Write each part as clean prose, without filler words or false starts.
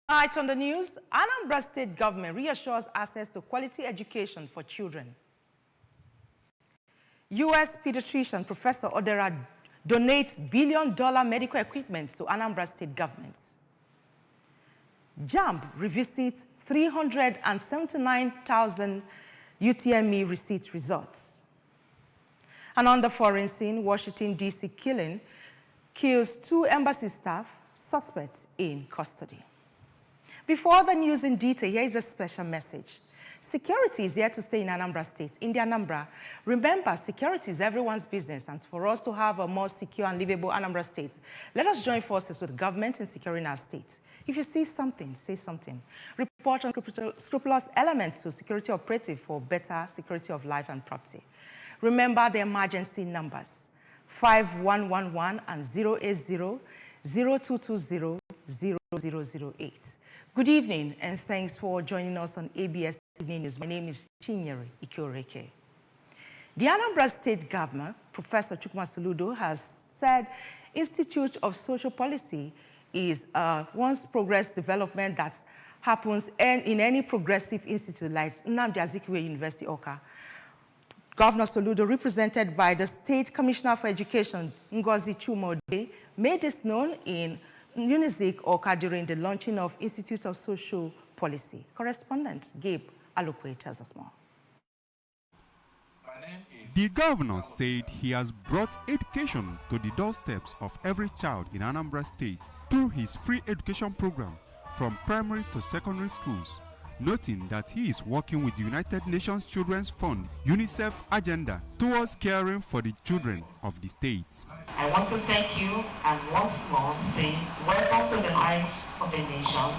Tonight on the news, Anambra State government reassures access to quality education for children. U.S. pediatrician Professor Odera donates billion-dollar medical equipment to Anambra State government. JAMB revisits 379,000 UTME receipt results. And on the foreign scene, Washington, D.C. killing kills 2 embassy staff, suspects in custody. Before the news in detail, here is a special message. Security is here to stay in Anambra State. In the Anambra, remember, security is everyone's business, and for us to have a more secure and livable Anambra State, let us join forces with government in securing our state. If you see something, say something. Report on scrupulous elements to security operative for better security of life and property. Remember the emergency numbers, 5111 and 080-0220-0008. Good evening, and thanks for joining us on ABS Evening News. My name is Chinyere Ikioreke. The Anambra State Governor, Professor Chukwuma Soludo, has said Institute of Social Policy is once progress development that happens in any progressive institute like Nnamdi Azikiwe University, Awka. Governor Soludo, represented by the State Commissioner for Education, Ngozi Chumode, made this known in Unizik, Awka, during the launching of Institute of Social Policy. Correspondent Gabe Alokwe tells us more. The governor said he has brought education to the doorsteps of every child in Anambra State through his free education program from primary to secondary schools, noting that he is working with the United Nations Children's Fund UNICEF agenda towards caring for the children of the state. I want to thank you and once more say welcome to the Lights of the Nation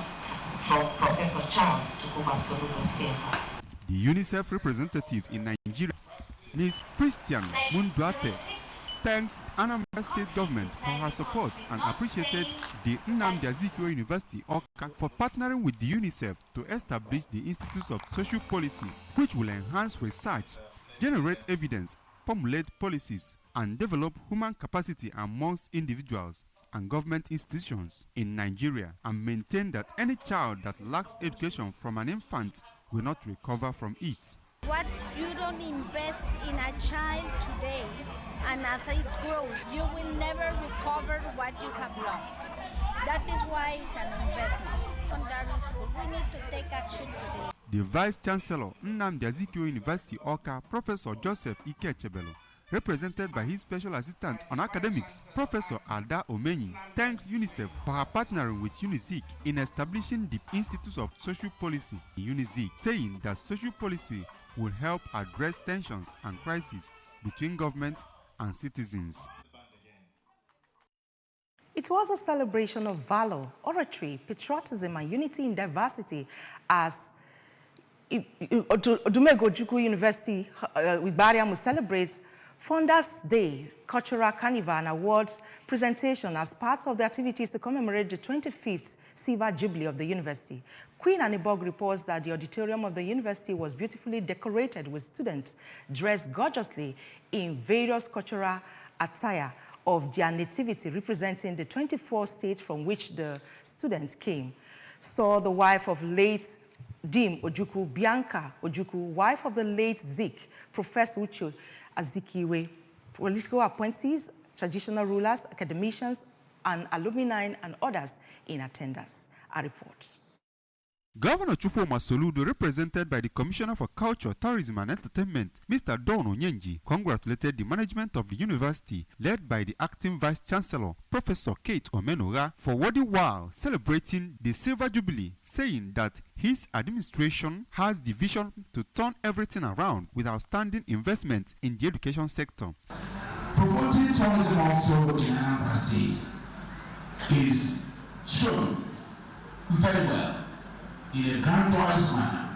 from Professor Charles Chukwuma Soludo CFA. The UNICEF representative in Nigeria, Ms. Christian Munduate, thanked Anambra State government for her support and appreciated the Nnamdi Azikiwe University Awka for partnering with the UNICEF to establish the Institute of Social Policy, which will enhance research, generate evidence, formulate policies, and develop human capacity amongst individuals and government institutions in Nigeria, and maintain that any child that lacks education from an infant will not recover from it. What you don't invest in a child today, and as it grows, you will never recover what you have lost. That is why it's an investment. Secondary school, we need to take action today. The Vice Chancellor, Nnamdi Azikiwe University Awka, Professor Joseph Ikechebelo, represented by his special assistant on academics, Professor Ada Omenyi, thanked UNICEF for her partnering with Unizik in establishing the Institute of Social Policy in Unizik, saying that social policy will help address tensions and crises between government and citizens. It was a celebration of valor, oratory, patriotism, and unity in diversity as Odumego Ojukwu University Ibariam will celebrate Founders Day, Cultural Carnival, and Awards presentation as part of the activities to commemorate the 25th Silver Jubilee of the university. Queen Anibog reports that the auditorium of the university was beautifully decorated with students dressed gorgeously in various cultural attire of their nativity, representing the 24 states from which the students came. So the wife of late Dim Ojukwu, Bianca Ojukwu, wife of the late Zik, Professor Uche Azikiwe, political appointees, traditional rulers, academicians, and alumni and others in attendance. A report. Governor Chukwuma Soludo, represented by the Commissioner for Culture, Tourism and Entertainment, Mr. Don Onyenji, congratulated the management of the university, led by the acting Vice Chancellor, Professor Kate Omenora, for worthy while celebrating the Silver Jubilee, saying that his administration has the vision to turn everything around with outstanding investment in the education sector. Promoting tourism also in Anambra State is shown very well in a grandiose manner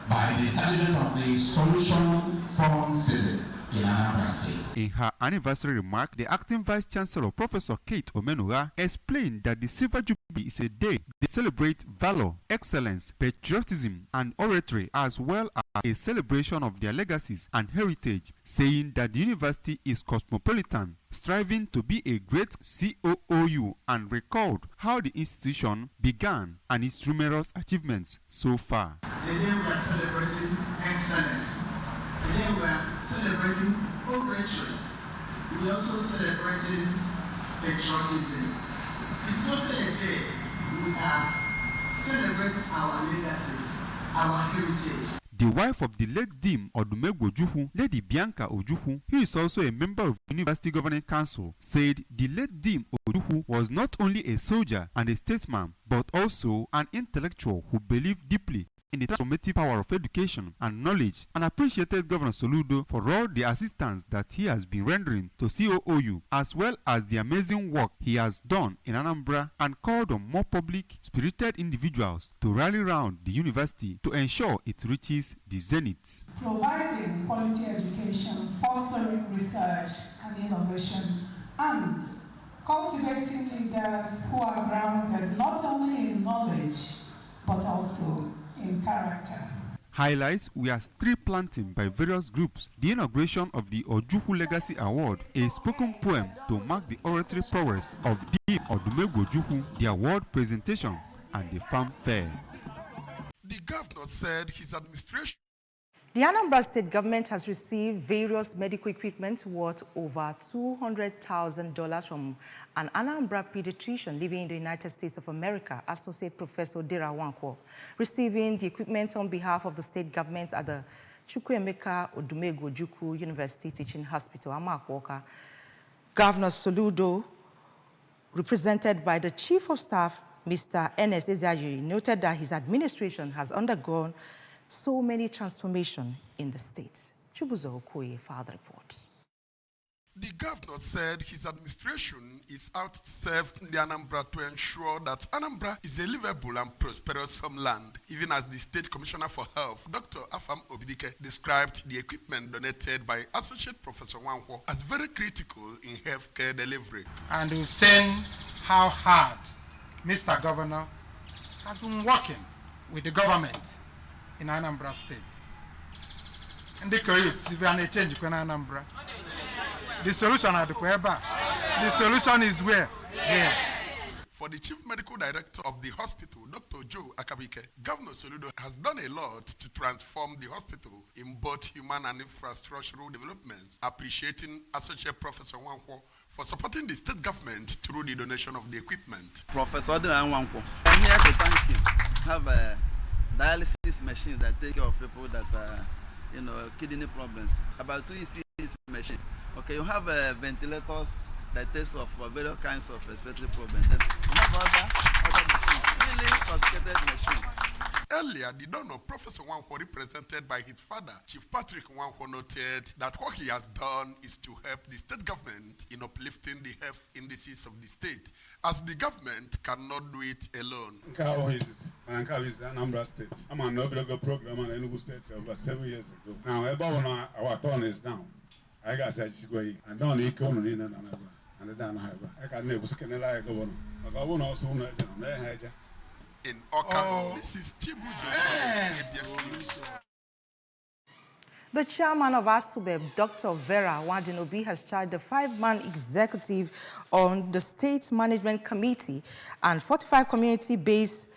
by the establishment of the Solution Fund City in Anambra State. In her anniversary remark, the acting Vice Chancellor, Professor Kate Omenora, explained that the Silver Jubilee is a day they celebrate valor, excellence, patriotism, and oratory, as well as a celebration of their legacies and heritage, saying that the university is cosmopolitan, striving to be a great COOU, and recalled how the institution began and its numerous achievements so far. The day we are celebrating excellence, the day we are celebrating oratory, we are also celebrating patriotism. It's also a day we are celebrating our legacies, our heritage. The wife of the late Dean Odumegwu Ojukwu, Lady Bianca Ojukwu, who is also a member of the University Governing Council, said the late Dean Ojukwu was not only a soldier and a statesman, but also an intellectual who believed deeply in the transformative power of education and knowledge, and appreciated Governor Soludo for all the assistance that he has been rendering to COOU, as well as the amazing work he has done in Anambra, and called on more public, spirited individuals to rally round the university to ensure it reaches the zenith. Providing quality education, fostering research and innovation, and cultivating leaders who are grounded not only in knowledge, but also in character. Highlights were tree planting by various groups, the inauguration of the Ojukwu Legacy Award, a spoken poem to mark the oratory prowess of Dean Odumegwu Ojukwu, the award presentation, and the farm fair. The governor said his administration. The Anambra State government has received various medical equipment worth over $200,000 from an Anambra pediatrician living in the United States of America, Associate Professor Dera Wankwo, receiving the equipment on behalf of the state government at the Chukwuemeka Odumegwu Ojukwu University Teaching Hospital, Amakwaka. Governor Soludo, represented by the Chief of Staff, Mr. Ernest Ezeaji, noted that his administration has undergone so many transformations in the state. Chubuzo Okoye for the report. The governor said his administration is out to serve the Anambra to ensure that Anambra is a livable and prosperous homeland, even as the State Commissioner for Health, Dr. Afam Obidike, described the equipment donated by Associate Professor Wankwo as very critical in healthcare delivery. And we've seen how hard Mr. Governor has been working with the government in Anambra State. And the change in Anambra. The solution at the Kweba. The solution is where? Here. For the Chief Medical Director of the hospital, Dr. Joe Akabike, Governor Soludo has done a lot to transform the hospital in both human and infrastructural developments, appreciating Associate Professor Wankwo for supporting the state government through the donation of the equipment. Professor Wankwo, I'm here to thank him. Have a dialysis machine that take care of people that kidney problems. About 2 years this machine. Okay, you have ventilators that test of various kinds of respiratory problems. Then you have other machines, really sophisticated machines. Earlier, the donor, Professor Wankwo, represented by his father, Chief Patrick Wankwo, noted that what he has done is to help the state government in uplifting the health indices of the state, as the government cannot do it alone. Is Anambra State. I'm on a program in Enugu State over 7 years ago. Now, our turn is down. I got said, I don't need to in another. And I don't have. I can't never scan a like governor. I won't also know. In Oka, this is Tibuzo. The chairman of ASUBEB, Dr. Vera Wadinobi, has charged the 5-man executive on the State Management Committee and 45 community-based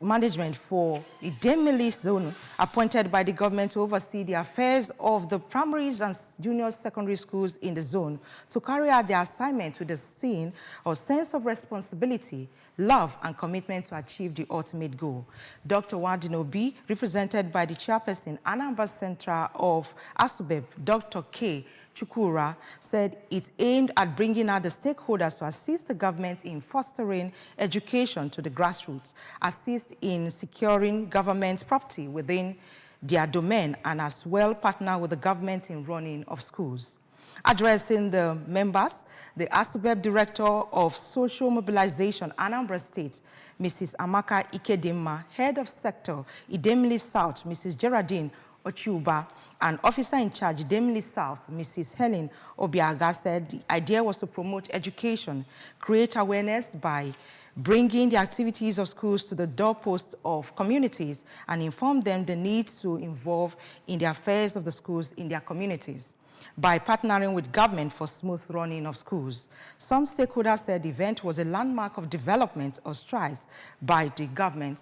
management for the Idemili zone appointed by the government to oversee the affairs of the primaries and junior secondary schools in the zone to carry out their assignment with a sense of responsibility, love, and commitment to achieve the ultimate goal. Dr. Wadinobi, represented by the chairperson, Anambra Central of ASUBEB, Dr. K. Chukura, said it's aimed at bringing out the stakeholders to assist the government in fostering education to the grassroots, assist in securing government property within their domain, and as well partner with the government in running of schools. Addressing the members, the ASUBEB Director of Social Mobilization, Anambra State, Mrs. Amaka Ikedema, Head of Sector, Idemili South, Mrs. Geraldine Ochuba, and officer in charge, Demily South, Mrs. Helen Obiaga, said the idea was to promote education, create awareness by bringing the activities of schools to the doorposts of communities and inform them the need to involve in the affairs of the schools in their communities by partnering with government for smooth running of schools. Some stakeholders said the event was a landmark of development or strides by the government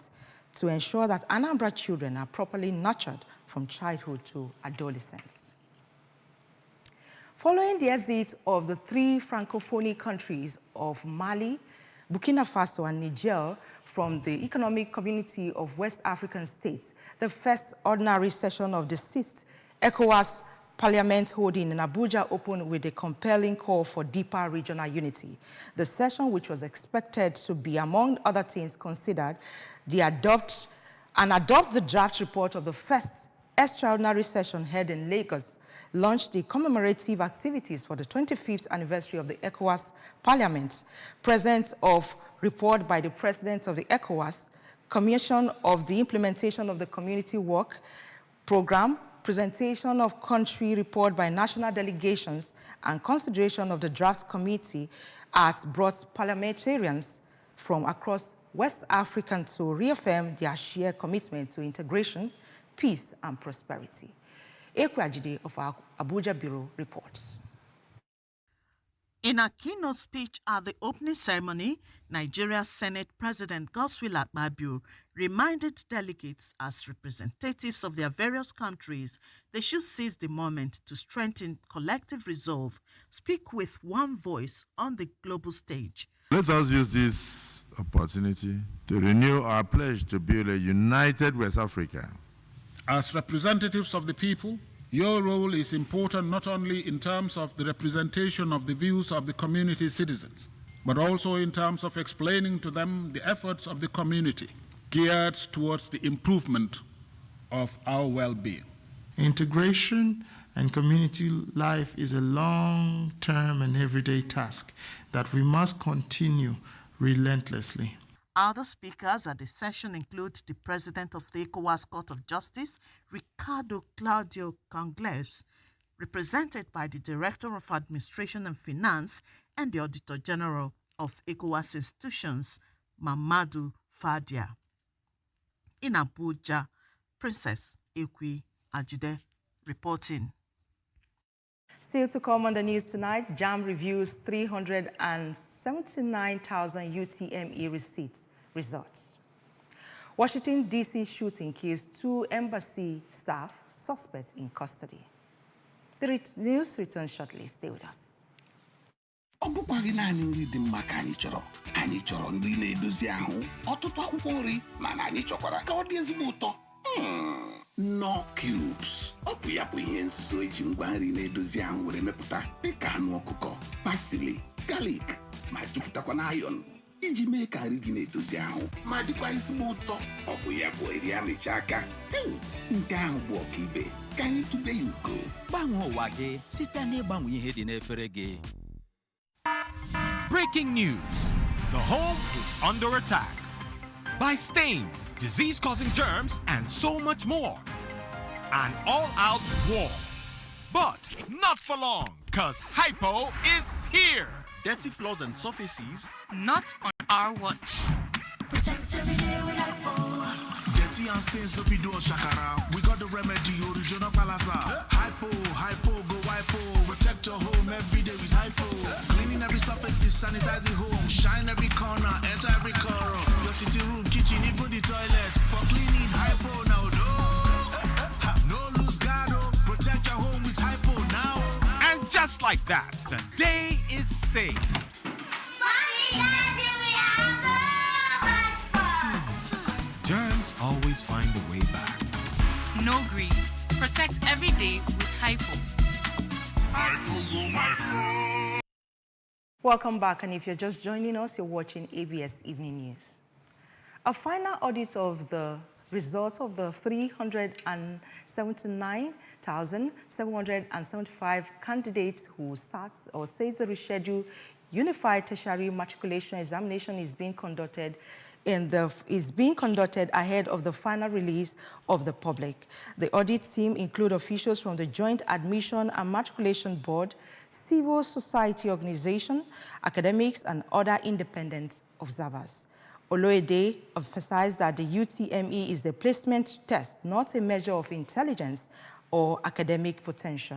to ensure that Anambra children are properly nurtured from childhood to adolescence. Following the exit of the three Francophone countries of Mali, Burkina Faso, and Niger from the Economic Community of West African States, the first ordinary session of the 6th ECOWAS Parliament holding in Abuja opened with a compelling call for deeper regional unity. The session, which was expected to be, among other things considered, adopt the draft report of the first extraordinary session held in Lagos, launched the commemorative activities for the 25th anniversary of the ECOWAS Parliament, present of report by the President of the ECOWAS, commission of the implementation of the community work program, presentation of country report by national delegations, and consideration of the draft committee as brought parliamentarians from across West Africa to reaffirm their shared commitment to integration, peace, and prosperity. Ekwajide of our Abuja Bureau reports. In a keynote speech at the opening ceremony, Nigeria's Senate President Godswill Akpabio reminded delegates as representatives of their various countries they should seize the moment to strengthen collective resolve, speak with one voice on the global stage. Let us use this opportunity to renew our pledge to build a united West Africa. As representatives of the people, your role is important not only in terms of the representation of the views of the community citizens, but also in terms of explaining to them the efforts of the community geared towards the improvement of our well-being. Integration and community life is a long-term and everyday task that we must continue relentlessly. Other speakers at the session include the President of the ECOWAS Court of Justice, Ricardo Claudio Congles, represented by the Director of Administration and Finance and the Auditor General of ECOWAS institutions, Mamadou Fadia. In Abuja, Princess Ekwi Ajide reporting. Still to come on the news tonight, JAMB reviews 379,000 UTME results. Washington, D.C. shooting kills 2 embassy staff, suspects in custody. The news returns shortly. Stay with us. Ọ bụkwaghị naanị nri dị mma ka anyị chọrọ nri na-edozi ahụ ọtụtụ akwụkwọ nri mana anyị chọkwara ka ọ dị ezigbo ụtọ Knorr Cubes ọ bụ ya bụ ihe nzuzo eji ngwa nri na-edozi ahụ were mepụta dịka anụ ọkụkọ, pasili, galik ma jupụtakwa na iron iji mee ka nri gị na-edozi ahụ ma dịkwa ezigbo ụtọ. Ọ bụ ya bụ eri amịcha aka nke ahụ bụ ọkaibe ka anyị tụbe ya ugo. Gbanwee ụwa gị site n'ịgbanwe ihe dị n'efere gị. Breaking news. The home is under attack by stains, disease-causing germs, and so much more. An all-out war. But not for long, because Hypo is here. Dirty floors and surfaces. Not on our watch. Protect every day with Hypo. Dirty and stains no video shakara. We got the remedy, original palasa. Hypo, go Hypo. Protect your home every day with Hypo. Cleaning every surface, sanitizing home. Shine every corner, enter every corner. Your sitting room, kitchen, even the toilets. For cleaning, Hypo now. No lose guard. Protect your home with Hypo now. And just like that, the day is saved. Germs always find a way back. No greed. Protect every day with Hypo. Welcome back, and if you're just joining us, you're watching ABS Evening News. A final audit of the results of the 379,775 candidates who sat or said the reschedule Unified Tertiary Matriculation Examination is being conducted ahead of the final release of the public. The audit team include officials from the Joint Admission and Matriculation Board, civil society organization, academics, and other independent observers. Oloyede emphasized that the UTME is the placement test, not a measure of intelligence or academic potential.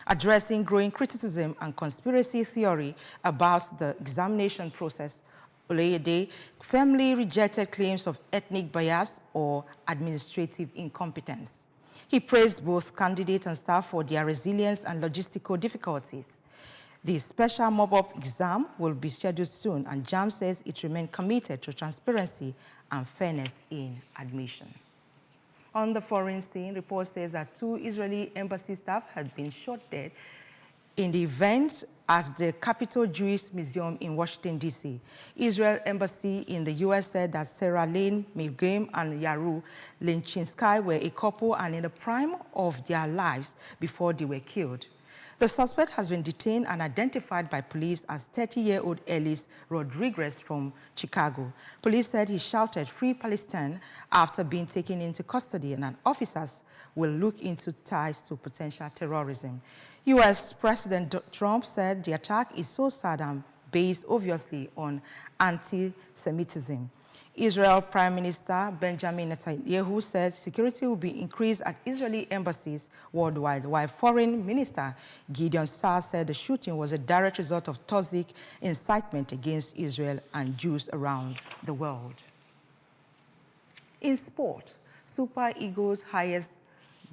Addressing growing criticism and conspiracy theory about the examination process, Oloyede firmly rejected claims of ethnic bias or administrative incompetence. He praised both candidates and staff for their resilience and logistical difficulties. The special mop-up exam will be scheduled soon, and JAMB says it remains committed to transparency and fairness in admission. On the foreign scene, report says that 2 Israeli embassy staff had been shot dead in the event at the Capitol Jewish Museum in Washington, D.C. Israel Embassy in the U.S. said that Sarah Lane Milgram and Yaru Lenchinsky were a couple and in the prime of their lives before they were killed. The suspect has been detained and identified by police as 30-year-old Ellis Rodriguez from Chicago. Police said he shouted "Free Palestine" after being taken into custody, and officers will look into ties to potential terrorism. U.S. President Trump said the attack is so sad and based obviously on anti-Semitism. Israel Prime Minister Benjamin Netanyahu said security will be increased at Israeli embassies worldwide, while Foreign Minister Gideon Saar said the shooting was a direct result of toxic incitement against Israel and Jews around the world. In sport, Super Eagles' highest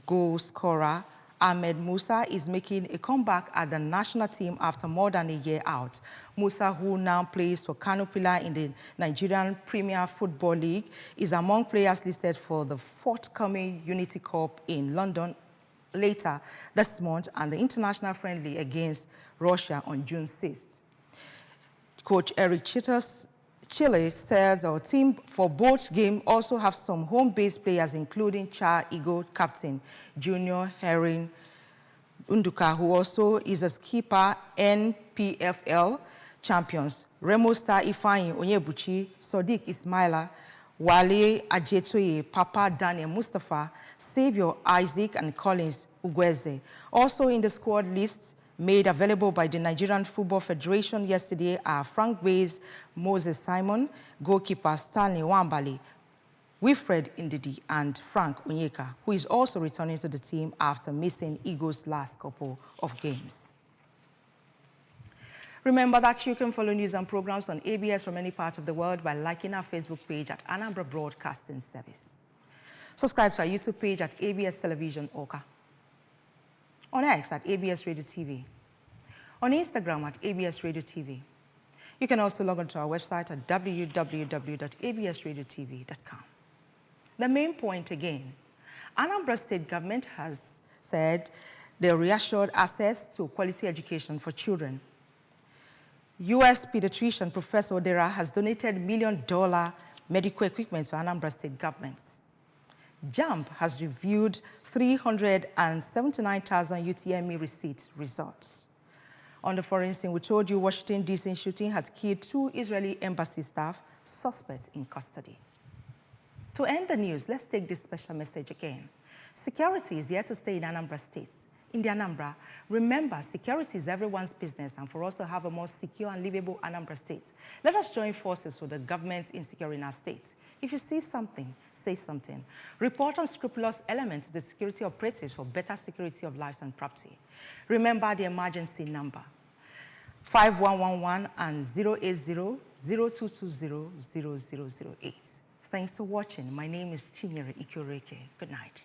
goal scorer Ahmed Musa is making a comeback at the national team after more than a year out. Musa, who now plays for Kano Pillar in the Nigerian Premier Football League, is among players listed for the forthcoming Unity Cup in London later this month and the international friendly against Russia on June 6th. Coach Eric Chile says our team for both games also have some home-based players, including Char Eagle captain Junior Herring Unduka, who also is a skipper NPFL champions. Remo Star Ifeanyi Onyebuchi, Sodiq Ismaila, Wale Ajetoye, Papa Daniel Mustafa, Xavier Isaac, and Collins Ugweze. Also in the squad list made available by the Nigerian Football Federation yesterday are Frank Bays, Moses Simon, goalkeeper Stanley Wambali, Wilfred Ndidi, and Frank Onyeka, who is also returning to the team after missing Eagles' last couple of games. Remember that you can follow news and programs on ABS from any part of the world by liking our Facebook page at Anambra Broadcasting Service. Subscribe to our YouTube page at ABS Television Oka. On X at ABS Radio TV. On Instagram at ABS Radio TV. You can also log on to our website at www.absradiotv.com. The main point again, Anambra State government has said they reassured access to quality education for children. U.S. pediatrician Professor Odera has donated $1 million medical equipment to Anambra State government. JAMB has reviewed 379,000 UTME receipt results. On the foreign scene, we told you Washington, D.C. shooting has killed 2 Israeli embassy staff, suspects in custody. To end the news, let's take this special message again. Security is here to stay in Anambra State. In the Anambra, remember, security is everyone's business, and for us to have a more secure and livable Anambra State, let us join forces with the government in securing our state. If you see something, say something. Report unscrupulous elements to the security operatives for better security of lives and property. Remember the emergency number, 5111 and 080-0220-0008. Thanks for watching. My name is Chinyere Ikureke. Good night.